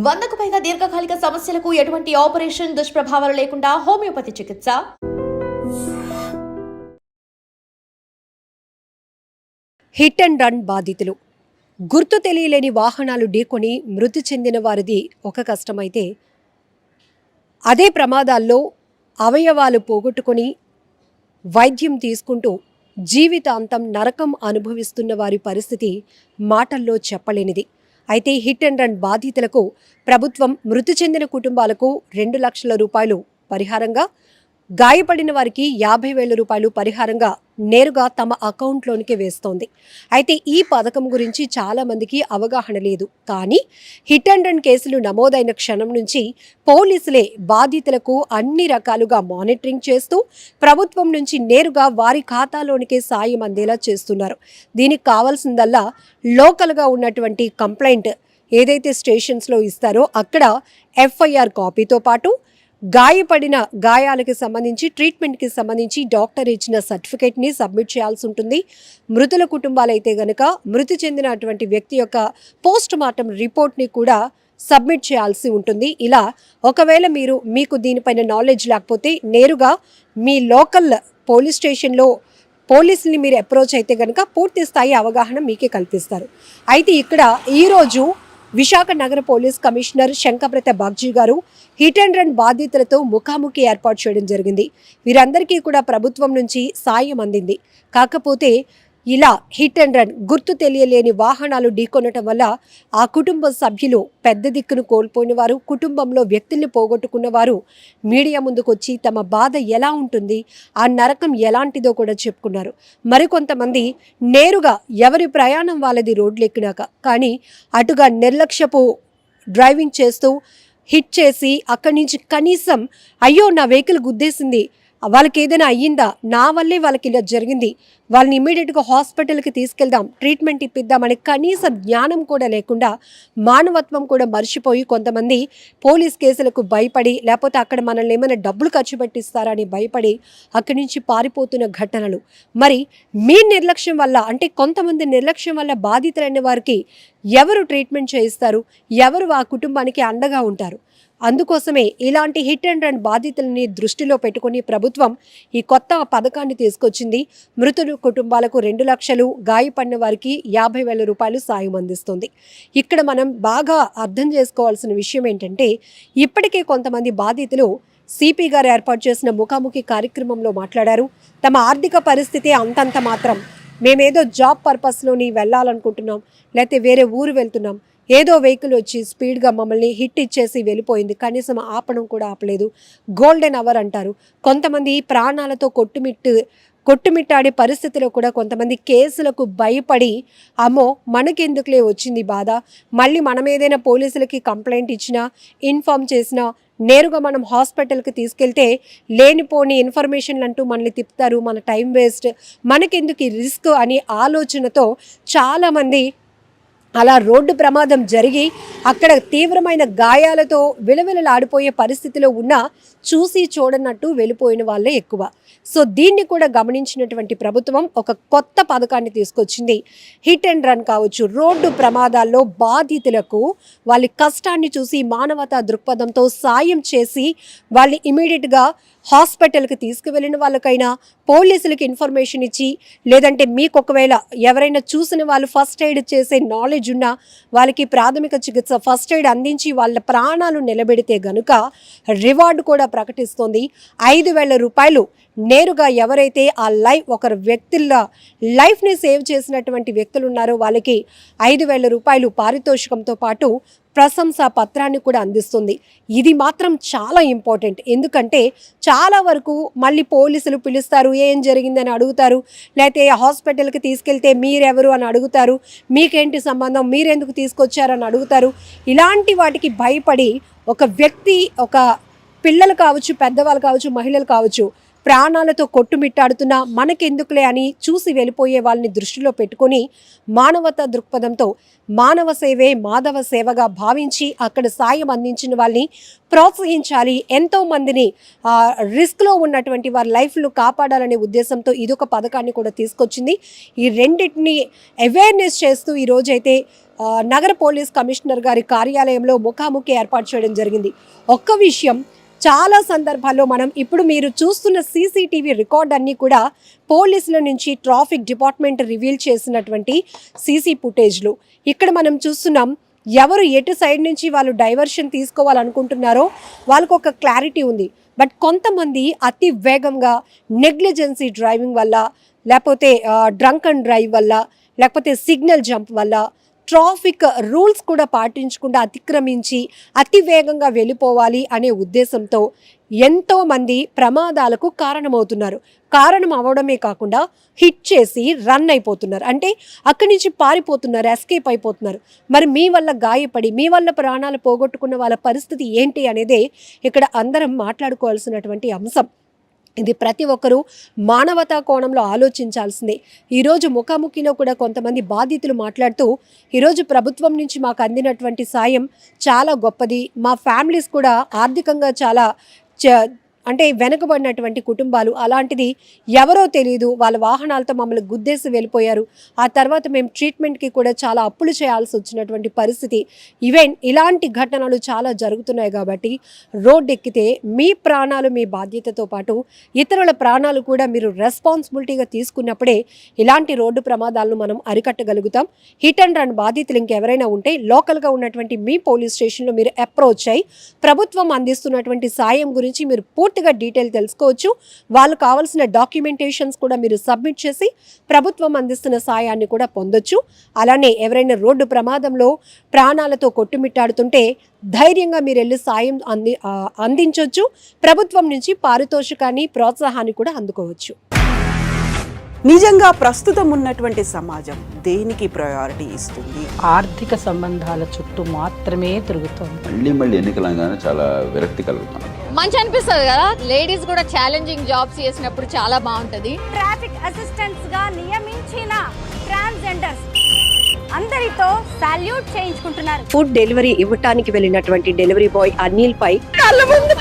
100కు పైగా దీర్ఘకాలిక సమస్యలకు ఎటువంటి ఆపరేషన్ దుష్ప్రభావాలు లేకుండా హోమియోపతి చికిత్స. హిట్ అండ్ రన్ బాధితులు. గుర్తు తెలియలేని వాహనాలు ఢీకొని మృతి చెందిన వారిది ఒక కష్టమైతే, అదే ప్రమాదాల్లో అవయవాలు పోగొట్టుకొని వైద్యం తీసుకుంటూ జీవితాంతం నరకం అనుభవిస్తున్న వారి పరిస్థితి మాటల్లో చెప్పలేనిది. అయితే హిట్ అండ్ రన్ బాధితులకు ప్రభుత్వం మృతి చెందిన కుటుంబాలకు 2 లక్షల రూపాయలు పరిహారంగా, గాయపడిన వారికి 50,000 రూపాయలు పరిహారంగా నేరుగా తమ అకౌంట్లోనికి వేస్తోంది. అయితే ఈ పథకం గురించి చాలామందికి అవగాహన లేదు. కానీ హిట్ అండ్ రన్ కేసులు నమోదైన క్షణం నుంచి పోలీసులే బాధితులకు అన్ని రకాలుగా మానిటరింగ్ చేస్తూ ప్రభుత్వం నుంచి నేరుగా వారి ఖాతాలోనికే సాయం అందేలా చేస్తున్నారు. దీనికి కావాల్సిందల్లా లోకల్గా ఉన్నటువంటి కంప్లైంట్ ఏదైతే స్టేషన్స్లో ఇస్తారో అక్కడ ఎఫ్ఐఆర్ కాపీతో పాటు గాయపడిన గాయాలకు సంబంధించి ట్రీట్మెంట్కి సంబంధించి డాక్టర్ ఇచ్చిన సర్టిఫికేట్ని సబ్మిట్ చేయాల్సి ఉంటుంది. మృతుల కుటుంబాలైతే గనక మృతి చెందినటువంటి వ్యక్తి యొక్క పోస్ట్ మార్టం రిపోర్ట్ని కూడా సబ్మిట్ చేయాల్సి ఉంటుంది. ఇలా ఒకవేళ మీకు దీనిపైన నాలెడ్జ్ లేకపోతే నేరుగా మీ లోకల్ పోలీస్ స్టేషన్లో పోలీసుని మీరు అప్రోచ్ అయితే కనుక పూర్తి స్థాయి అవగాహన మీకే కల్పిస్తారు. అయితే ఇక్కడ ఈరోజు విశాఖ నగర పోలీస్ కమిషనర్ శంకప్రత బాగ్జీ గారు హిట్ అండ్ రన్ బాధితులతో ముఖాముఖి ఏర్పాటు చేయడం జరిగింది. వీరందరికీ కూడా ప్రభుత్వం నుంచి సాయం అందింది. కాకపోతే ఇలా హిట్ అండ్ రన్ గుర్తు తెలియలేని వాహనాలు ఢీకొనటం వల్ల ఆ కుటుంబ సభ్యులు పెద్ద దిక్కును కోల్పోయిన వారు, కుటుంబంలో వ్యక్తుల్ని పోగొట్టుకున్న వారు మీడియా ముందుకొచ్చి తమ బాధ ఎలా ఉంటుంది, ఆ నరకం ఎలాంటిదో కూడా చెప్పుకున్నారు. మరికొంతమంది నేరుగా ఎవరి ప్రయాణం వాళ్ళది రోడ్లు ఎక్కినాక, కానీ అటుగా నిర్లక్ష్యపు డ్రైవింగ్ చేస్తూ హిట్ చేసి అక్కడి నుంచి కనీసం అయ్యో నా వెహికల్ గుద్దేసింది, వాళ్ళకి ఏదైనా అయ్యిందా, నా వల్లే వాళ్ళకి ఇలా జరిగింది, వాళ్ళని ఇమ్మీడియట్గా హాస్పిటల్కి తీసుకెళ్దాం, ట్రీట్మెంట్ ఇప్పిద్దామని కనీస జ్ఞానం కూడా లేకుండా మానవత్వం కూడా మర్చిపోయి కొంతమంది పోలీస్ కేసులకు భయపడి, లేకపోతే అక్కడ మనల్ని ఏమైనా డబ్బులు ఖర్చు పెట్టిస్తారా అని భయపడి అక్కడి నుంచి పారిపోతున్న ఘటనలు. మరి మీ నిర్లక్ష్యం వల్ల, అంటే కొంతమంది నిర్లక్ష్యం వల్ల బాధితులైన వారికి ఎవరు ట్రీట్మెంట్ చేయిస్తారు, ఎవరు ఆ కుటుంబానికి అండగా ఉంటారు? అందుకోసమే ఇలాంటి హిట్ అండ్ రన్ బాధితులని దృష్టిలో పెట్టుకుని ప్రభుత్వం ఈ కొత్త పథకాన్ని తీసుకొచ్చింది. మృతుల కుటుంబాలకు 2 లక్షలు, గాయపడిన వారికి 50,000 రూపాయలు సాయం అందిస్తుంది. ఇక్కడ మనం బాగా అర్థం చేసుకోవాల్సిన విషయం ఏంటంటే, ఇప్పటికే కొంతమంది బాధితులు సిపి గారు ఏర్పాటు చేసిన ముఖాముఖి కార్యక్రమంలో మాట్లాడారు. తమ ఆర్థిక పరిస్థితి అంతంత మాత్రం, మేమేదో జాబ్ పర్పస్లోని వెళ్ళాలనుకుంటున్నాం, లేకపోతే వేరే ఊరు వెళ్తున్నాం, ఏదో వెహికల్ వచ్చి స్పీడ్గా మమ్మల్ని హిట్ ఇచ్చేసి వెళ్ళిపోయింది, కనీసం ఆపడం కూడా ఆపలేదు, గోల్డెన్ అవర్ అంటారు. కొంతమంది ప్రాణాలతో కొట్టుమిట్టాడే పరిస్థితిలో కూడా కొంతమంది కేసులకు భయపడి అమ్మో మనకెందుకులే వచ్చింది బాధ, మళ్ళీ మనం ఏదైనా పోలీసులకి కంప్లైంట్ ఇచ్చినా, ఇన్ఫామ్ చేసినా, నేరుగా మనం హాస్పిటల్కి తీసుకెళ్తే లేనిపోని ఇన్ఫర్మేషన్లు అంటూ మనల్ని తిప్పుతారు, మన టైం వేస్ట్, మనకెందుకు ఈ రిస్క్ అని ఆలోచనతో చాలామంది అలా రోడ్డు ప్రమాదం జరిగి అక్కడ తీవ్రమైన గాయాలతో విలవిలలాడిపోయే పరిస్థితిలో ఉన్న చూసి చూడనట్టు వెళ్ళిపోయిన వాళ్ళే ఎక్కువ. సో దీన్ని కూడా గమనించినటువంటి ప్రభుత్వం ఒక కొత్త పథకాన్ని తీసుకొచ్చింది. హిట్ అండ్ రన్ కావచ్చు, రోడ్డు ప్రమాదాల్లో బాధితులకు వాళ్ళ కష్టాన్ని చూసి మానవతా దృక్పథంతో సాయం చేసి వాళ్ళని ఇమీడియట్గా హాస్పిటల్కి తీసుకువెళ్ళిన వాళ్ళకైనా పోలీసులకు ఇన్ఫర్మేషన్ ఇచ్చి, లేదంటే మీకు ఒకవేళ ఎవరైనా చూసిన వాళ్ళు ఫస్ట్ ఎయిడ్ చేసే నాలెడ్జ్ ఉన్నా వాళ్ళకి ప్రాథమిక చికిత్స ఫస్ట్ ఎయిడ్ అందించి వాళ్ళ ప్రాణాలు నిలబెడితే గనుక రివార్డు కూడా ప్రకటిస్తోంది. 5,000 రూపాయలు నేరుగా ఎవరైతే ఆ ఒకరి వ్యక్తుల లైఫ్ని సేవ్ చేసినటువంటి వ్యక్తులు ఉన్నారో వాళ్ళకి 5,000 రూపాయలు పారితోషికంతో పాటు ప్రశంసా పత్రాన్ని కూడా అందిస్తుంది. ఇది మాత్రం చాలా ఇంపార్టెంట్. ఎందుకంటే చాలా వరకు మళ్ళీ పోలీసులు పిలుస్తారు, ఏం జరిగిందని అడుగుతారు, లేకపోతే హాస్పిటల్కి తీసుకెళ్తే మీరెవరు అని అడుగుతారు, మీకేంటి సంబంధం, మీరెందుకు తీసుకొచ్చారని అడుగుతారు. ఇలాంటి వాటికి భయపడి ఒక వ్యక్తి, ఒక పిల్లలు కావచ్చు, పెద్దవాళ్ళు కావచ్చు, మహిళలు కావచ్చు, ప్రాణాలతో కొట్టుమిట్టాడుతున్నా మనకెందుకులే అని చూసి వెళ్ళిపోయే వాళ్ళని దృష్టిలో పెట్టుకొని మానవతా దృక్పథంతో మానవ సేవే మాధవ సేవగా భావించి అక్కడ సాయం అందించిన వాళ్ళని ప్రోత్సహించాలి. ఎంతో మందిని రిస్క్లో ఉన్నటువంటి వారి లైఫ్లు కాపాడాలనే ఉద్దేశంతో ఇదొక పథకాన్ని కూడా తీసుకొచ్చింది. ఈ రెండింటిని అవేర్నెస్ చేస్తూ ఈరోజైతే నగర పోలీస్ కమిషనర్ గారి కార్యాలయంలో ముఖాముఖి ఏర్పాటు చేయడం జరిగింది. ఒక్క విషయం, చాలా సందర్భాల్లో మనం ఇప్పుడు మీరు చూస్తున్న సీసీటీవీ రికార్డ్ అన్నీ కూడా పోలీసుల నుంచి ట్రాఫిక్ డిపార్ట్మెంట్ రివీల్ చేసినటువంటి సీసీ ఫుటేజ్లు. ఇక్కడ మనం చూస్తున్నాం, ఎవరు ఎటు సైడ్ నుంచి వాళ్ళు డైవర్షన్ తీసుకోవాలనుకుంటున్నారో వాళ్ళకు ఒక క్లారిటీ ఉంది. బట్ కొంతమంది అతి వేగంగా నెగ్లిజెన్సీ డ్రైవింగ్ వల్ల, లేకపోతే డ్రంక్ అండ్ డ్రైవ్ వల్ల, లేకపోతే సిగ్నల్ జంప్ వల్ల, ట్రాఫిక్ రూల్స్ కూడా పాటించకుండా అతిక్రమించి అతి వేగంగా వెళ్ళిపోవాలి అనే ఉద్దేశంతో ఎంతోమంది ప్రమాదాలకు కారణమవుతున్నారు. కారణం అవడమే కాకుండా హిట్ చేసి రన్ అయిపోతున్నారు, అంటే అక్కడి నుంచి పారిపోతున్నారు, ఎస్కేప్ అయిపోతున్నారు. మరి మీ వల్ల గాయపడి మీ వల్ల ప్రాణాలు పోగొట్టుకున్న వాళ్ళ పరిస్థితి ఏంటి అనేదే ఇక్కడ అందరం మాట్లాడుకోవాల్సినటువంటి అంశం. ఇది ప్రతి ఒక్కరూ మానవతా కోణంలో ఆలోచించాల్సిందే. ఈరోజు ముఖాముఖిలో కూడా కొంతమంది బాధితులు మాట్లాడుతూ, ఈరోజు ప్రభుత్వం నుంచి మాకు అందినటువంటి సాయం చాలా గొప్పది, మా ఫ్యామిలీస్ కూడా ఆర్థికంగా చాలా అంటే వెనుకబడినటువంటి కుటుంబాలు, అలాంటిది ఎవరో తెలియదు వాళ్ళ వాహనాలతో మమ్మల్ని గుద్దేసి వెళ్ళిపోయారు, ఆ తర్వాత మేము ట్రీట్మెంట్కి కూడా చాలా అప్పులు చేయాల్సి వచ్చినటువంటి పరిస్థితి. ఈవెన్ ఇలాంటి ఘటనలు చాలా జరుగుతున్నాయి. కాబట్టి రోడ్డు ఎక్కితే మీ ప్రాణాలు మీ బాధ్యతతో పాటు ఇతరుల ప్రాణాలు కూడా మీరు రెస్పాన్సిబిలిటీగా తీసుకున్నప్పుడే ఇలాంటి రోడ్డు ప్రమాదాలను మనం అరికట్టగలుగుతాం. హిట్ అండ్ రన్ బాధితులు ఇంకెవరైనా ఉంటే లోకల్గా ఉన్నటువంటి మీ పోలీస్ స్టేషన్లో మీరు అప్రోచ్ అయ్యి ప్రభుత్వం అందిస్తున్నటువంటి సాయం గురించి మీరు పూర్తిగా డీటెయిల్ తెలుసుకోవచ్చు. వాళ్ళు కావాల్సిన డాక్యుమెంటేషన్స్ కూడా మీరు సబ్మిట్ చేసి ప్రభుత్వం అందిస్తున్న సాయాన్ని కూడా పొందొచ్చు. అలానే ఎవరైనా రోడ్డు ప్రమాదంలో ప్రాణాలతో కొట్టుమిట్టాడుతుంటే ధైర్యంగా మీరు వెళ్ళి సాయం అందించవచ్చు. ప్రభుత్వం నుంచి పారితోషికాన్ని, ప్రోత్సాహాన్ని కూడా అందుకోవచ్చు. నిజంగా ప్రస్తుతం ఉన్నటువంటి సమాజం దేనికి ప్రయారిటీ ఇస్తుంది? ఆర్థిక సంబంధాల చుట్టూ మాత్రమే తిరుగుతుంది. మళ్ళీ ఎన్నికలంగానే చాలా విరక్తి కలుగుతాం. మంచి అనిపిస్తుంది కదా, లేడీస్ కూడా ఛాలెంజింగ్ జాబ్స్ చేసినప్పుడు చాలా బాగుంటది. ట్రాఫిక్ అసిస్టెంట్స్ గా నియమించిన ట్రాన్స్జెండర్స్ అందరితో సాల్యూట్ చేయించుకుంటున్నారు. ఫుడ్ డెలివరీ ఇవ్వటానికి వెళ్ళినటువంటి డెలివరీ బాయ్ అనిల్ పై కళ్ళ ముందు